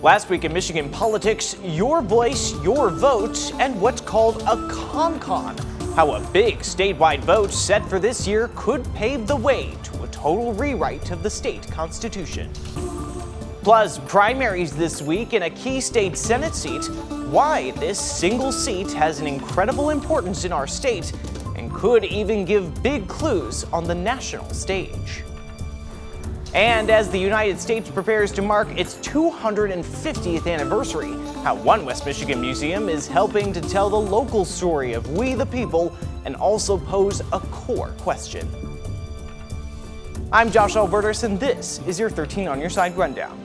Last week in Michigan politics, your voice, your vote, and what's called a con-con. How a big statewide vote set for this year could pave the way to a total rewrite of the state constitution. Plus, primaries this week in a key state Senate seat, why this single seat has an incredible importance in our state and could even give big clues on the national stage. And as the United States prepares to mark its 250th anniversary, how one West Michigan museum is helping to tell the local story of we the people and also pose a core question. I'm Josh Alburtus, and this is your 13 on Your Side Rundown.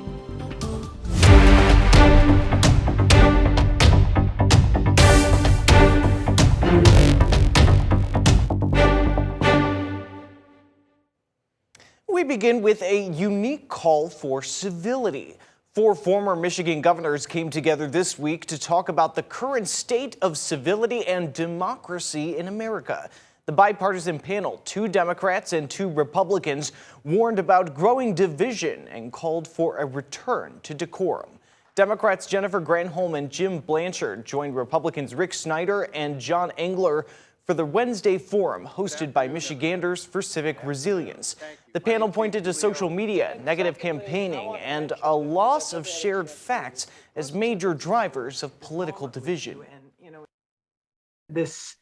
We begin with a unique call for civility. 4 former Michigan governors came together this week to talk about the current state of civility and democracy in America. The bipartisan panel, 2 Democrats and 2 Republicans, warned about growing division and called for a return to decorum. Democrats Jennifer Granholm and Jim Blanchard joined Republicans Rick Snyder and John Engler for the Wednesday forum hosted by Michiganders for Civic Resilience. The panel pointed to social media, negative campaigning, and a loss of shared facts as major drivers of political division. This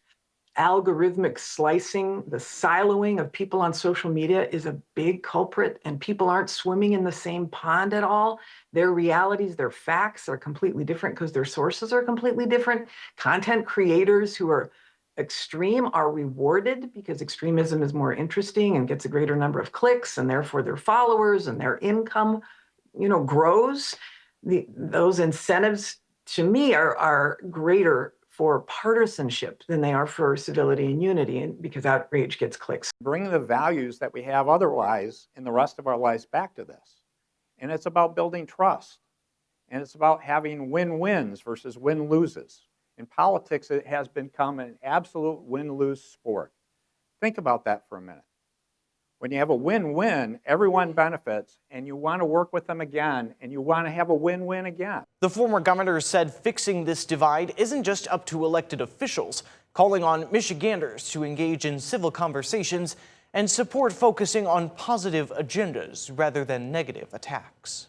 algorithmic slicing, the siloing of people on social media is a big culprit, and people aren't swimming in the same pond at all. Their realities, their facts are completely different because their sources are completely different. Content creators who are extreme are rewarded because extremism is more interesting and gets a greater number of clicks, and therefore their followers and their income, grows. Those incentives, to me, are greater for partisanship than they are for civility and unity, and because outrage gets clicks. Bring the values that we have otherwise in the rest of our lives back to this. And it's about building trust. And it's about having win-wins versus win-loses. In politics, it has become an absolute win-lose sport. Think about that for a minute. When you have a win-win, everyone benefits, and you want to work with them again, and you want to have a win-win again. The former governor said fixing this divide isn't just up to elected officials, calling on Michiganders to engage in civil conversations and support focusing on positive agendas rather than negative attacks.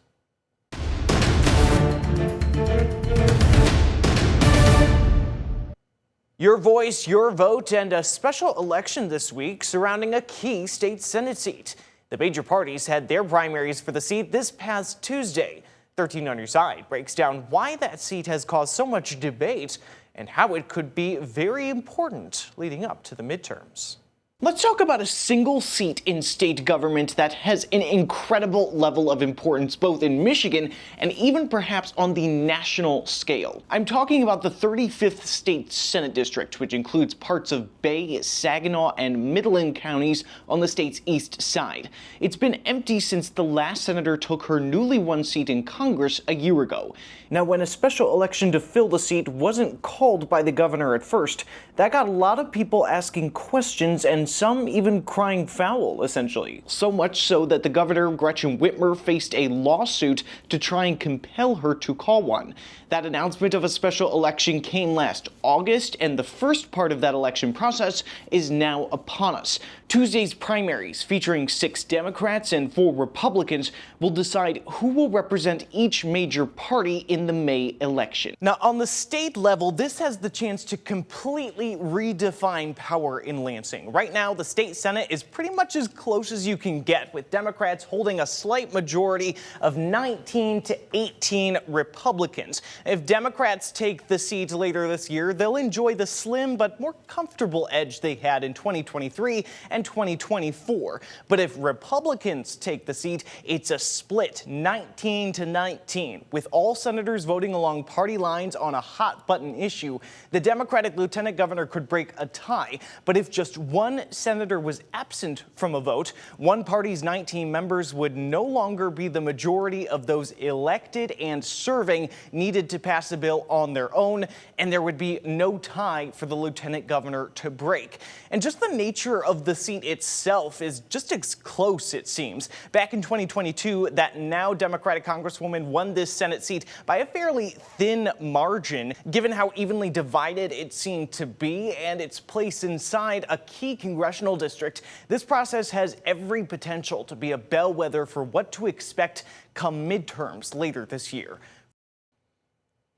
Your voice, your vote, and a special election this week surrounding a key state Senate seat. The major parties had their primaries for the seat this past Tuesday. 13 on Your Side breaks down why that seat has caused so much debate and how it could be very important leading up to the midterms. Let's talk about a single seat in state government that has an incredible level of importance both in Michigan and even perhaps on the national scale. I'm talking about the 35th State Senate District, which includes parts of Bay, Saginaw, and Midland counties on the state's east side. It's been empty since the last senator took her newly won seat in Congress a year ago. Now, when a special election to fill the seat wasn't called by the governor at first, that got a lot of people asking questions and some even crying foul, essentially. So much so that the governor, Gretchen Whitmer, faced a lawsuit to try and compel her to call one. That announcement of a special election came last August, and the first part of that election process is now upon us. Tuesday's primaries, featuring 6 Democrats and 4 Republicans, will decide who will represent each major party in the May election. Now, on the state level, this has the chance to completely redefine power in Lansing. Right now, the state Senate is pretty much as close as you can get, with Democrats holding a slight majority of 19 to 18 Republicans. If Democrats take the seat later this year, they'll enjoy the slim but more comfortable edge they had in 2023 and 2024. But if Republicans take the seat, it's a split 19 to 19, with all senators voting along party lines on a hot button issue. The Democratic lieutenant governor could break a tie, but if just one senator was absent from a vote, one party's 19 members would no longer be the majority of those elected and serving needed to pass a bill on their own, and there would be no tie for the lieutenant governor to break. And just the nature of the seat itself is just as close, it seems. Back in 2022, that now Democratic Congresswoman won this Senate seat by a fairly thin margin, given how evenly divided it seemed to be and its place inside a key congressional district. This process has every potential to be a bellwether for what to expect come midterms later this year.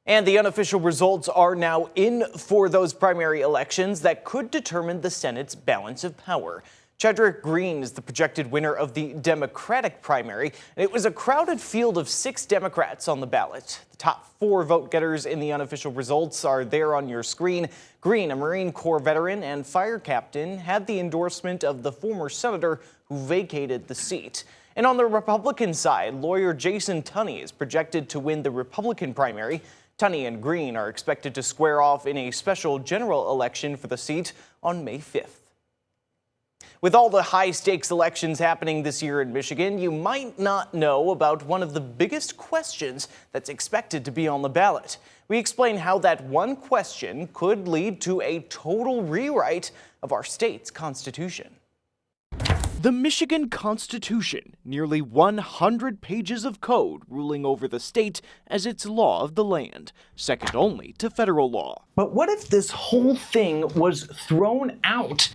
And the unofficial results are now in for those primary elections that could determine the Senate's balance of power. Chedrick Green is the projected winner of the Democratic primary. It was a crowded field of 6 Democrats on the ballot. The top 4 vote-getters in the unofficial results are there on your screen. Green, a Marine Corps veteran and fire captain, had the endorsement of the former senator who vacated the seat. And on the Republican side, lawyer Jason Tunney is projected to win the Republican primary. Tunney and Green are expected to square off in a special general election for the seat on May 5th. With all the high-stakes elections happening this year in Michigan, you might not know about one of the biggest questions that's expected to be on the ballot. We explain how that one question could lead to a total rewrite of our state's constitution. The Michigan Constitution, nearly 100 pages of code ruling over the state as its law of the land, second only to federal law. But what if this whole thing was thrown out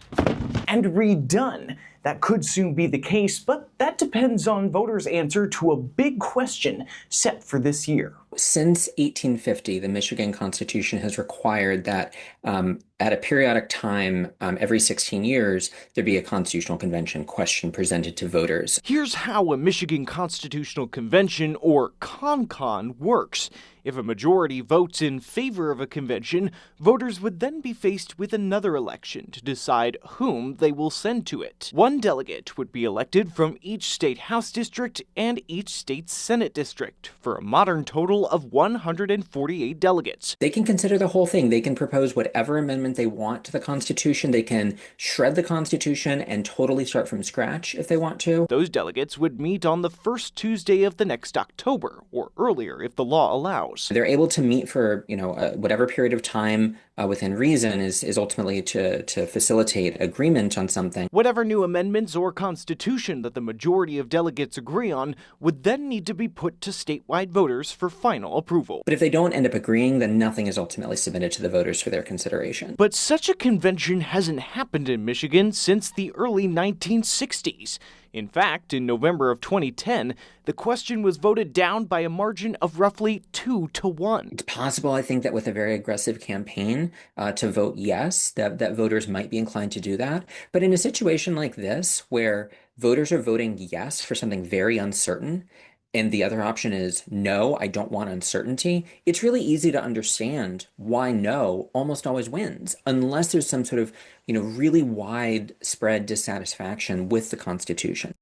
and redone? That could soon be the case, but that depends on voters' answer to a big question set for this year. Since 1850, the Michigan Constitution has required that at a periodic time, every 16 years, there be a constitutional convention question presented to voters. Here's how a Michigan Constitutional Convention, or CONCON, works. If a majority votes in favor of a convention, voters would then be faced with another election to decide whom they will send to it. One delegate would be elected from each state House district and each state Senate district for a modern total of 148 delegates. They can consider the whole thing. They can propose whatever amendment they want to the Constitution. They can shred the Constitution and totally start from scratch if they want to. Those delegates would meet on the first Tuesday of the next October, or earlier if the law allows. They're able to meet for, whatever period of time within reason is ultimately to facilitate agreement on something. Whatever new amendments or constitution that the majority of delegates agree on would then need to be put to statewide voters for final approval. But if they don't end up agreeing, then nothing is ultimately submitted to the voters for their consideration. But such a convention hasn't happened in Michigan since the early 1960s. In fact, in November of 2010, the question was voted down by a margin of roughly 2-1. It's possible, I think, that with a very aggressive campaign to vote yes, that voters might be inclined to do that. But in a situation like this, where voters are voting yes for something very uncertain, and the other option is no, I don't want uncertainty, it's really easy to understand why no almost always wins, unless there's some sort of, really widespread dissatisfaction with the Constitution.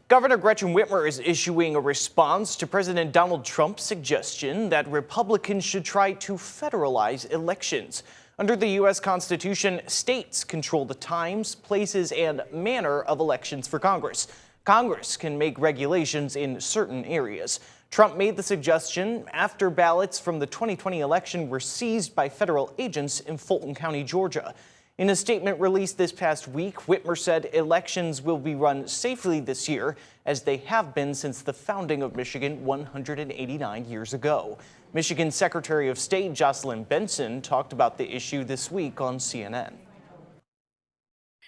Governor Gretchen Whitmer is issuing a response to President Donald Trump's suggestion that Republicans should try to federalize elections. Under the U.S. Constitution, states control the times, places, and manner of elections for Congress. Congress can make regulations in certain areas. Trump made the suggestion after ballots from the 2020 election were seized by federal agents in Fulton County, Georgia. In a statement released this past week, Whitmer said elections will be run safely this year, as they have been since the founding of Michigan 189 years ago. Michigan Secretary of State Jocelyn Benson talked about the issue this week on CNN.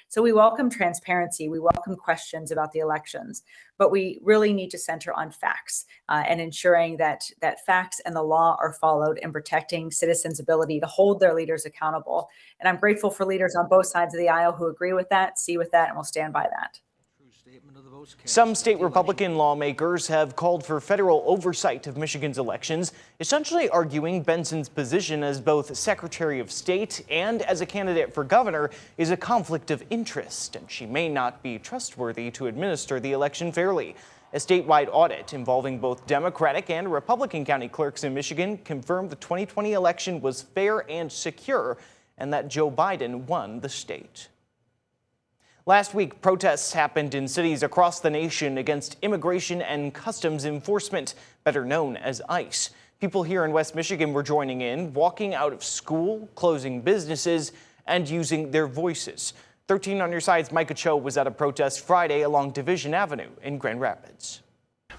So we welcome transparency, we welcome questions about the elections, but we really need to center on facts and ensuring that facts and the law are followed in protecting citizens' ability to hold their leaders accountable. And I'm grateful for leaders on both sides of the aisle who agree with that, see with that, and will stand by that. Some state Republican lawmakers have called for federal oversight of Michigan's elections, essentially arguing Benson's position as both Secretary of State and as a candidate for governor is a conflict of interest, and she may not be trustworthy to administer the election fairly. A statewide audit involving both Democratic and Republican county clerks in Michigan confirmed the 2020 election was fair and secure, and that Joe Biden won the state. Last week, protests happened in cities across the nation against immigration and customs enforcement, better known as ICE. People here in West Michigan were joining in, walking out of school, closing businesses, and using their voices. 13 on Your Side's Micah Cho was at a protest Friday along Division Avenue in Grand Rapids.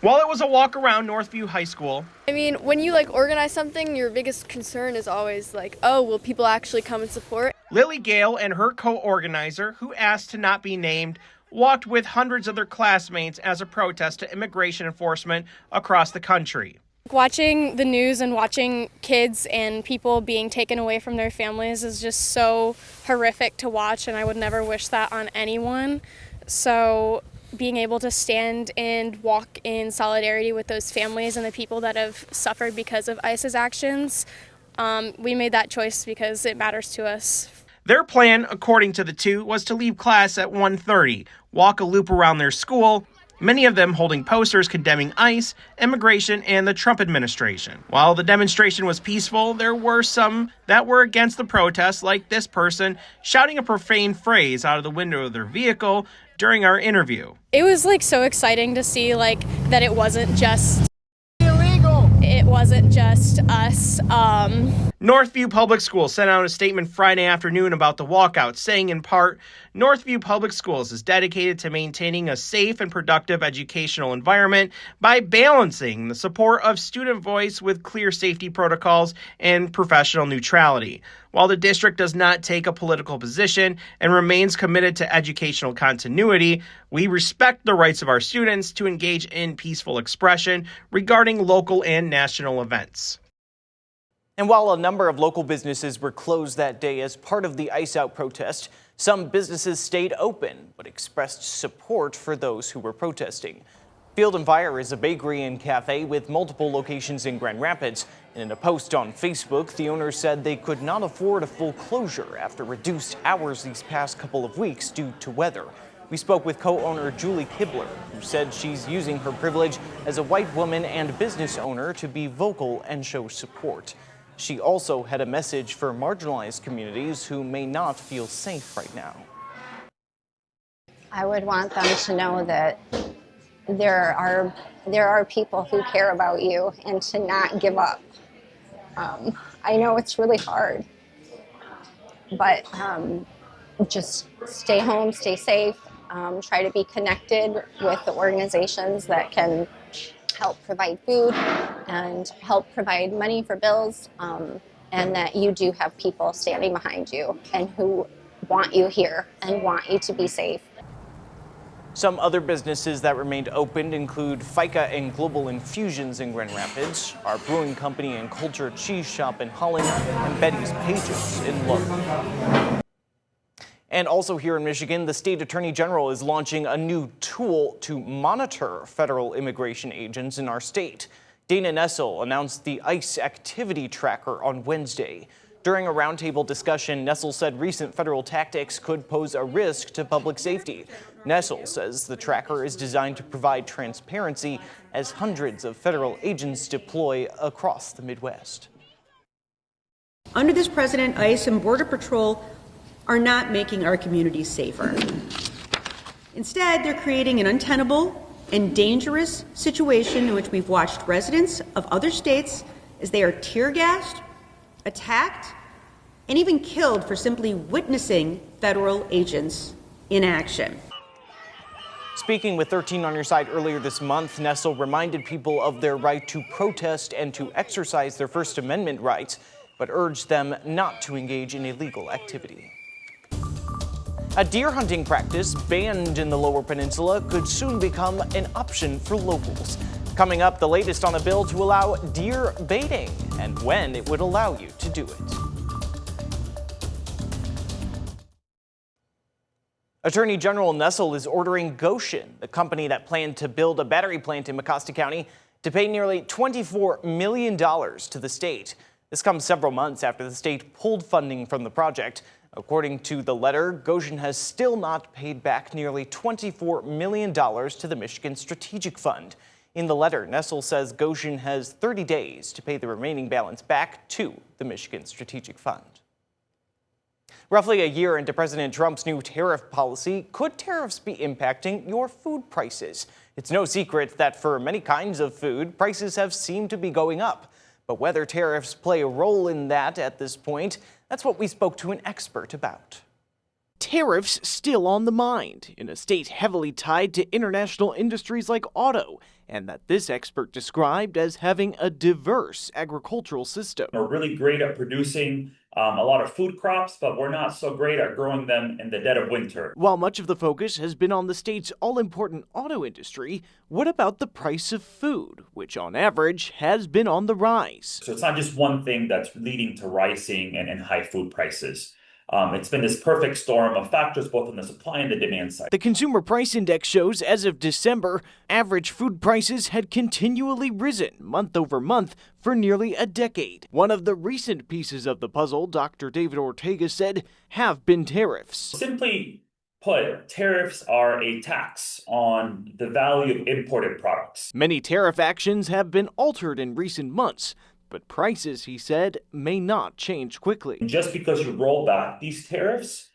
While it was a walk around Northview High School. I mean, when you organize something, your biggest concern is always oh, will people actually come and support? Lily Gale and her co-organizer, who asked to not be named, walked with hundreds of their classmates as a protest to immigration enforcement across the country. Watching the news and watching kids and people being taken away from their families is just so horrific to watch, and I would never wish that on anyone. So being able to stand and walk in solidarity with those families and the people that have suffered because of ICE's actions, we made that choice because it matters to us. Their plan, according to the two, was to leave class at 1:30, walk a loop around their school, many of them holding posters condemning ICE, immigration, and the Trump administration. While the demonstration was peaceful, there were some that were against the protest, like this person shouting a profane phrase out of the window of their vehicle during our interview. It was so exciting to see that it wasn't just illegal. It wasn't just us. Northview Public Schools sent out a statement Friday afternoon about the walkout, saying in part, Northview Public Schools is dedicated to maintaining a safe and productive educational environment by balancing the support of student voice with clear safety protocols and professional neutrality. While the district does not take a political position and remains committed to educational continuity, we respect the rights of our students to engage in peaceful expression regarding local and national events. And while a number of local businesses were closed that day as part of the ICE Out protest, some businesses stayed open but expressed support for those who were protesting. Field and Fire is a bakery and cafe with multiple locations in Grand Rapids. And in a post on Facebook, the owners said they could not afford a full closure after reduced hours these past couple of weeks due to weather. We spoke with co-owner Julie Kibler, who said she's using her privilege as a white woman and business owner to be vocal and show support. She also had a message for marginalized communities who may not feel safe right now. I would want them to know that there are people who care about you and to not give up. I know it's really hard, but just stay home, stay safe, try to be connected with the organizations that can help provide food and help provide money for bills, and that you do have people standing behind you and who want you here and want you to be safe. Some other businesses that remained open include FICA and Global Infusions in Grand Rapids, our brewing company and culture cheese shop in Holland, and Betty's Pages in Logan. And also here in Michigan, the state attorney general is launching a new tool to monitor federal immigration agents in our state. Dana Nessel announced the ICE activity tracker on Wednesday. During a roundtable discussion, Nessel said recent federal tactics could pose a risk to public safety. Nessel says the tracker is designed to provide transparency as hundreds of federal agents deploy across the Midwest. Under this president, ICE and Border Patrol are not making our communities safer. Instead, they're creating an untenable and dangerous situation in which we've watched residents of other states as they are tear gassed, attacked, and even killed for simply witnessing federal agents in action. Speaking with 13 on Your Side earlier this month, Nessel reminded people of their right to protest and to exercise their First Amendment rights, but urged them not to engage in illegal activity. A deer hunting practice banned in the Lower Peninsula could soon become an option for locals. Coming up, the latest on a bill to allow deer baiting and when it would allow you to do it. Attorney General Nessel is ordering Goshen, the company that planned to build a battery plant in Mecosta County, to pay nearly $24 million to the state. This comes several months after the state pulled funding from the project. According to the letter, Goshen has still not paid back nearly $24 million to the Michigan Strategic Fund. In the letter, Nessel says Goshen has 30 days to pay the remaining balance back to the Michigan Strategic Fund. Roughly a year into President Trump's new tariff policy, could tariffs be impacting your food prices? It's no secret that for many kinds of food, prices have seemed to be going up. But whether tariffs play a role in that at this point, that's what we spoke to an expert about. Tariffs still on the mind in a state heavily tied to international industries like auto, and that this expert described as having a diverse agricultural system. We're really great at producing a lot of food crops, but we're not so great at growing them in the dead of winter. While much of the focus has been on the state's all-important auto industry, what about the price of food, which on average has been on the rise? So it's not just one thing that's leading to rising and high food prices. It's been this perfect storm of factors both on the supply and the demand side. The Consumer Price Index shows as of December, average food prices had continually risen month over month for nearly a decade. One of the recent pieces of the puzzle, Dr. David Ortega said, have been tariffs. Simply put, tariffs are a tax on the value of imported products. Many tariff actions have been altered in recent months, but prices, he said, may not change quickly. Just because you roll back these tariffs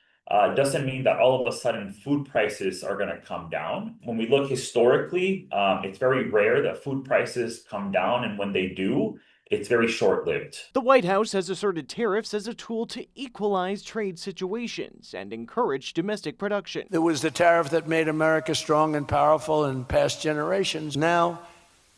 doesn't mean that all of a sudden food prices are going to come down. When we look historically, it's very rare that food prices come down, and when they do, it's very short-lived. The White House has asserted tariffs as a tool to equalize trade situations and encourage domestic production. There was the tariff that made America strong and powerful in past generations. Now,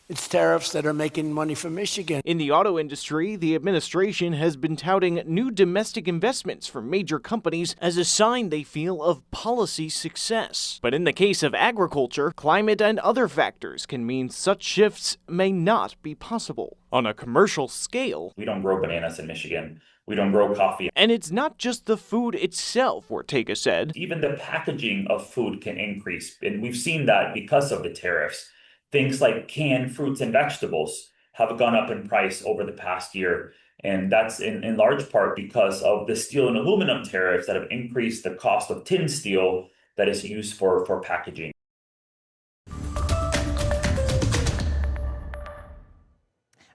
it's tariffs that are making money for Michigan. In the auto industry, the administration has been touting new domestic investments from major companies as a sign they feel of policy success. But in the case of agriculture, climate and other factors can mean such shifts may not be possible. On a commercial scale, we don't grow bananas in Michigan. We don't grow coffee. And it's not just the food itself, Ortega said. Even the packaging of food can increase, and we've seen that because of the tariffs. Things like canned fruits and vegetables have gone up in price over the past year. And that's in large part because of the steel and aluminum tariffs that have increased the cost of tin steel that is used for packaging.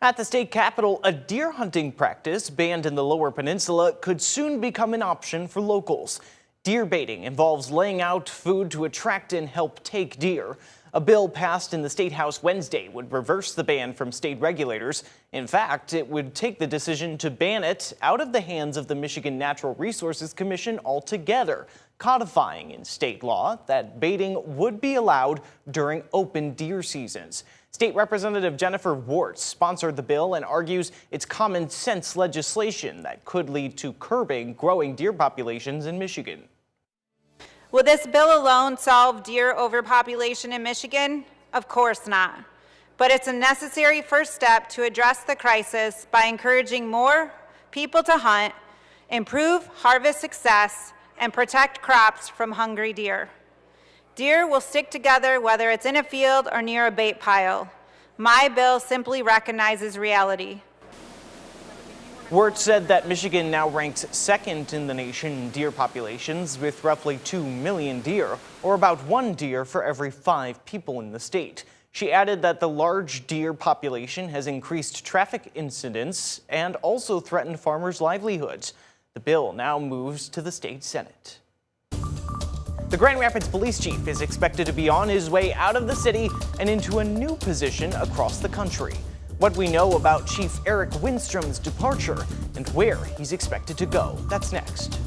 At the state capitol, a deer hunting practice banned in the Lower Peninsula could soon become an option for locals. Deer baiting involves laying out food to attract and help take deer. A bill passed in the State House Wednesday would reverse the ban from state regulators. In fact, it would take the decision to ban it out of the hands of the Michigan Natural Resources Commission altogether, codifying in state law that baiting would be allowed during open deer seasons. State Representative Jennifer Wartz sponsored the bill and argues it's common sense legislation that could lead to curbing growing deer populations in Michigan. Will this bill alone solve deer overpopulation in Michigan? Of course not. But it's a necessary first step to address the crisis by encouraging more people to hunt, improve harvest success, and protect crops from hungry deer. Deer will stick together whether it's in a field or near a bait pile. My bill simply recognizes reality. Wirtz said that Michigan now ranks second in the nation in deer populations with roughly 2 million deer, or about 1 deer for every 5 people in the state. She added that the large deer population has increased traffic incidents and also threatened farmers' livelihoods. The bill now moves to the state Senate. The Grand Rapids police chief is expected to be on his way out of the city and into a new position across the country. What we know about Chief Eric Winstrom's departure and where he's expected to go. That's next.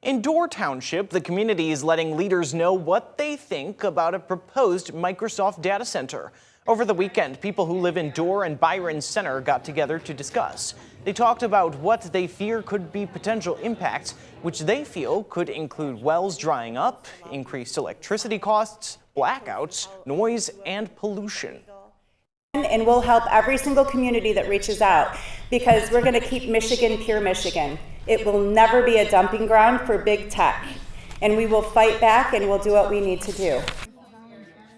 In Door Township, the community is letting leaders know what they think about a proposed Microsoft data center. Over the weekend, people who live in Door and Byron Center got together to discuss. They talked about what they fear could be potential impacts, which they feel could include wells drying up, increased electricity costs, blackouts, noise, and pollution. And we'll help every single community that reaches out because we're going to keep Michigan pure Michigan. It will never be a dumping ground for big tech. And we will fight back and we'll do what we need to do.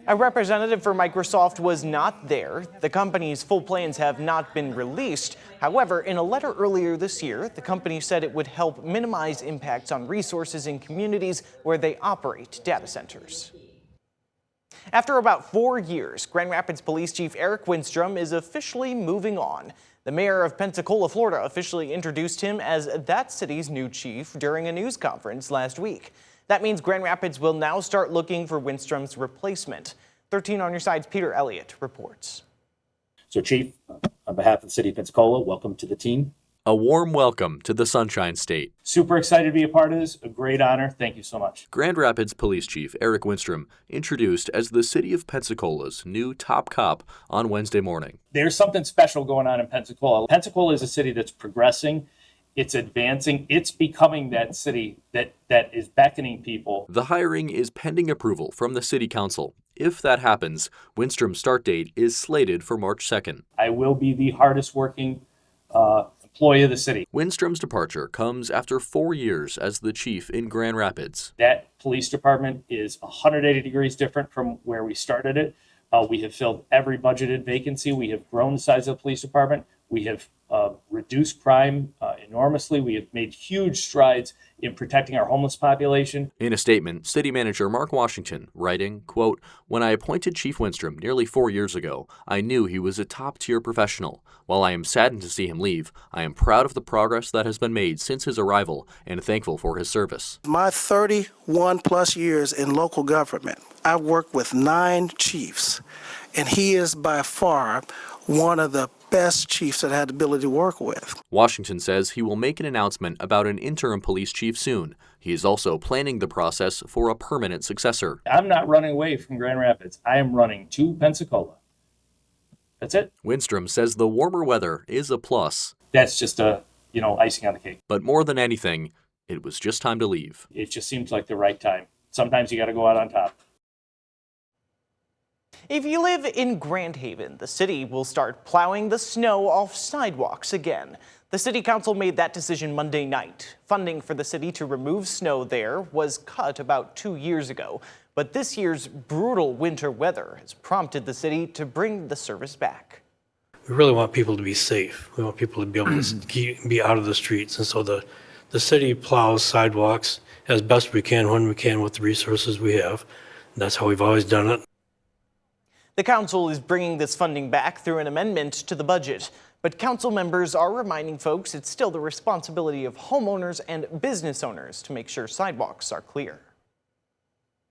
A representative for Microsoft was not there. The company's full plans have not been released. However, in a letter earlier this year, the company said it would help minimize impacts on resources in communities where they operate data centers. After about 4 years, Grand Rapids Police Chief Eric Winstrom is officially moving on. The mayor of Pensacola, Florida, officially introduced him as that city's new chief during a news conference last week. That means Grand Rapids will now start looking for Winstrom's replacement. 13 on your side's Peter Elliott reports. So, Chief, on behalf of the city of Pensacola, welcome to the team. A warm welcome to the Sunshine State. Super excited to be a part of this. A great honor. Thank you so much. Grand Rapids Police Chief Eric Winstrom introduced as the city of Pensacola's new top cop on Wednesday morning. There's something special going on in Pensacola. Pensacola is a city that's progressing. It's advancing. It's becoming that city that is beckoning people. The hiring is pending approval from the city council. If that happens, Winstrom's start date is slated for March 2nd. I will be the hardest working employee of the city. Winstrom's departure comes after 4 years as the chief in Grand Rapids. That police department is 180 degrees different from where we started it. We have filled every budgeted vacancy. We have grown the size of the police department. We have reduced crime enormously. We have made huge strides in protecting our homeless population. In a statement, City Manager Mark Washington writing, quote, "When I appointed Chief Winstrom nearly 4 years ago, I knew he was a top-tier professional. While I am saddened to see him leave, I am proud of the progress that has been made since his arrival and thankful for his service." My 31 plus years in local government, I've worked with 9 chiefs, and he is by far one of the best chiefs that I had the ability to work with. Washington says he will make an announcement about an interim police chief soon. He is also planning the process for a permanent successor. I'm not running away from Grand Rapids. I am running to Pensacola. That's it. Winstrom says the warmer weather is a plus. That's just icing on the cake. But more than anything, it was just time to leave. It just seems like the right time. Sometimes you got to go out on top. If you live in Grand Haven, the city will start plowing the snow off sidewalks again. The city council made that decision Monday night. Funding for the city to remove snow there was cut about 2 years ago. But this year's brutal winter weather has prompted the city to bring the service back. We really want people to be safe. We want people to be able to be out of the streets. And so the city plows sidewalks as best we can when we can with the resources we have. And that's how we've always done it. The council is bringing this funding back through an amendment to the budget. But council members are reminding folks it's still the responsibility of homeowners and business owners to make sure sidewalks are clear.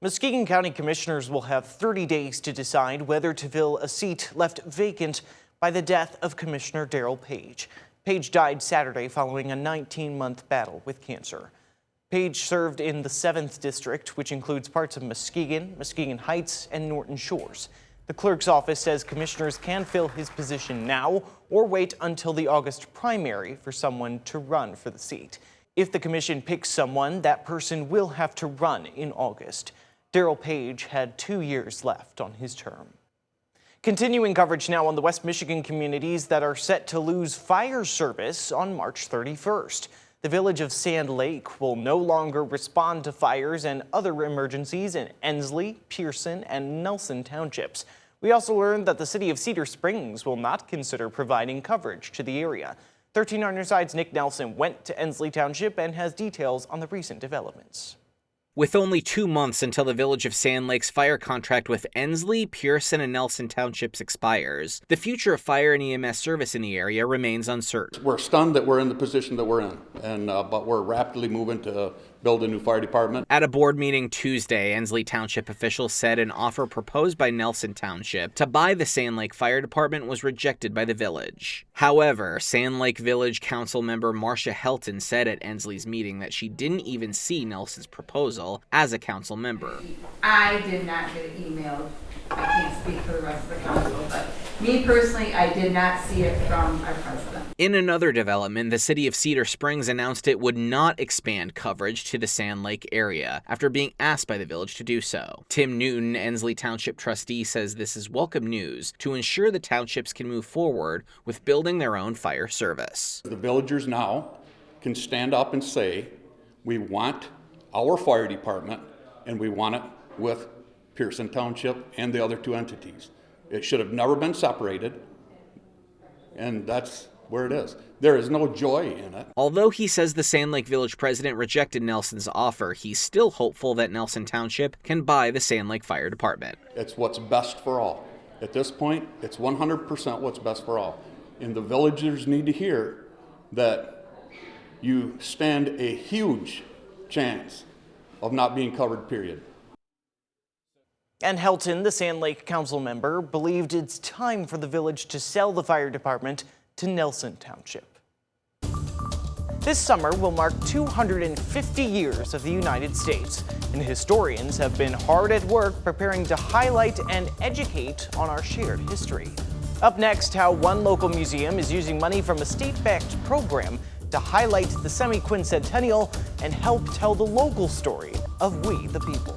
Muskegon County Commissioners will have 30 days to decide whether to fill a seat left vacant by the death of Commissioner Darrell Page. Page died Saturday following a 19-month battle with cancer. Page served in the 7th District, which includes parts of Muskegon, Muskegon Heights, and Norton Shores. The clerk's office says commissioners can fill his position now or wait until the August primary for someone to run for the seat. If the commission picks someone, that person will have to run in August. Darrell Page had 2 years left on his term. Continuing coverage now on the West Michigan communities that are set to lose fire service on March 31st. The village of Sand Lake will no longer respond to fires and other emergencies in Ensley, Pearson, and Nelson townships. We also learned that the city of Cedar Springs will not consider providing coverage to the area. 13 on your side's Nick Nelson went to Ensley Township and has details on the recent developments. With only 2 months until the village of Sand Lake's fire contract with Ensley, Pearson, and Nelson Townships expires, the future of fire and EMS service in the area remains uncertain. We're stunned that we're in the position that we're in, but we're rapidly moving to build a new fire department. At a board meeting Tuesday, Ensley Township officials said an offer proposed by Nelson Township to buy the Sand Lake Fire Department was rejected by the village. However, Sand Lake Village Council member Marcia Helton said at Ensley's meeting that she didn't even see Nelson's proposal as a council member. I did not get it emailed. I can't speak for the rest of the council, but me personally, I did not see it from our president. In another development, the city of Cedar Springs announced it would not expand coverage to the Sand Lake area after being asked by the village to do so. Tim Newton, Ensley Township trustee, says this is welcome news to ensure the townships can move forward with building their own fire service. The villagers now can stand up and say, we want our fire department and we want it with Pearson Township and the other 2 entities. It should have never been separated, and that's where it is. There is no joy in it. Although he says the Sand Lake Village president rejected Nelson's offer, he's still hopeful that Nelson Township can buy the Sand Lake Fire Department. It's what's best for all. At this point, it's 100% what's best for all. And the villagers need to hear that you stand a huge chance of not being covered, period. And Helton, the Sand Lake council member, believed it's time for the village to sell the fire department to Nelson Township. This summer will mark 250 years of the United States, and historians have been hard at work preparing to highlight and educate on our shared history. Up next, how one local museum is using money from a state-backed program to highlight the semi-quincentennial and help tell the local story of we the people.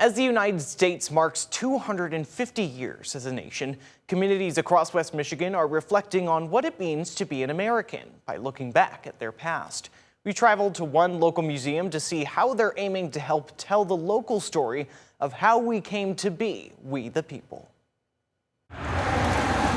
As the United States marks 250 years as a nation, communities across West Michigan are reflecting on what it means to be an American by looking back at their past. We traveled to one local museum to see how they're aiming to help tell the local story of how we came to be we the people.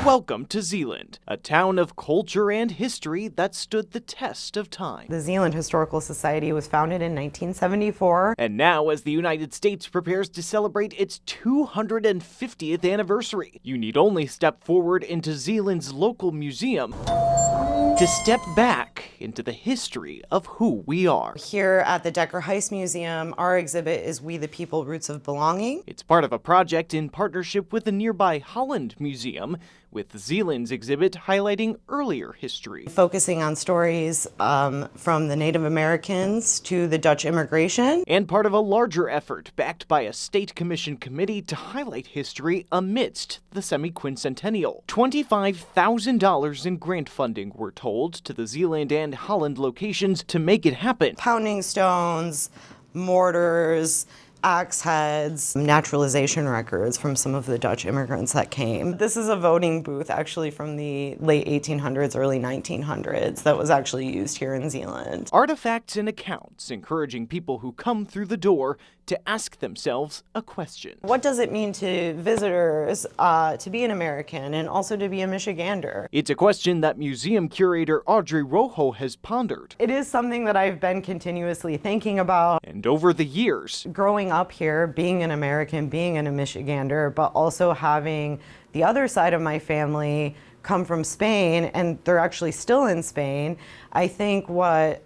Welcome to Zeeland, a town of culture and history that stood the test of time. The Zeeland Historical Society was founded in 1974. And now, as the United States prepares to celebrate its 250th anniversary, you need only step forward into Zeeland's local museum to step back into the history of who we are. Here at the Decker Heist Museum, our exhibit is We the People, Roots of Belonging. It's part of a project in partnership with the nearby Holland Museum, with Zeeland's exhibit highlighting earlier history. Focusing on stories from the Native Americans to the Dutch immigration. And part of a larger effort backed by a state commission committee to highlight history amidst the semi-quincentennial. $25,000 in grant funding, we're told, to the Zeeland and Holland locations to make it happen. Pounding stones, mortars, axe heads, naturalization records from some of the Dutch immigrants that came. This is a voting booth actually from the late 1800s, early 1900s that was actually used here in Zeeland. Artifacts and accounts encouraging people who come through the door to ask themselves a question. What does it mean to visitors to be an American and also to be a Michigander? It's a question that museum curator Audrey Rojo has pondered. It is something that I've been continuously thinking about. And over the years, growing up here, being an American, being a Michigander, but also having the other side of my family come from Spain, and they're actually still in Spain, I think what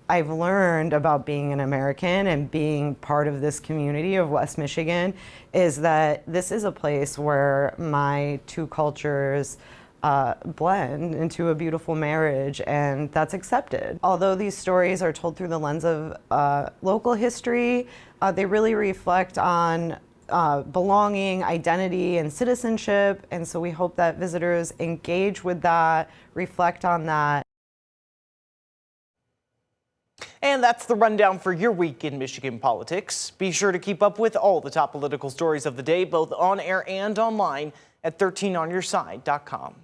I've learned about being an American and being part of this community of West Michigan is that this is a place where my two cultures blend into a beautiful marriage, and that's accepted. Although these stories are told through the lens of local history, they really reflect on belonging, identity, and citizenship, and so we hope that visitors engage with that, reflect on that. And that's the rundown for your week in Michigan politics. Be sure to keep up with all the top political stories of the day, both on air and online at 13onyourside.com.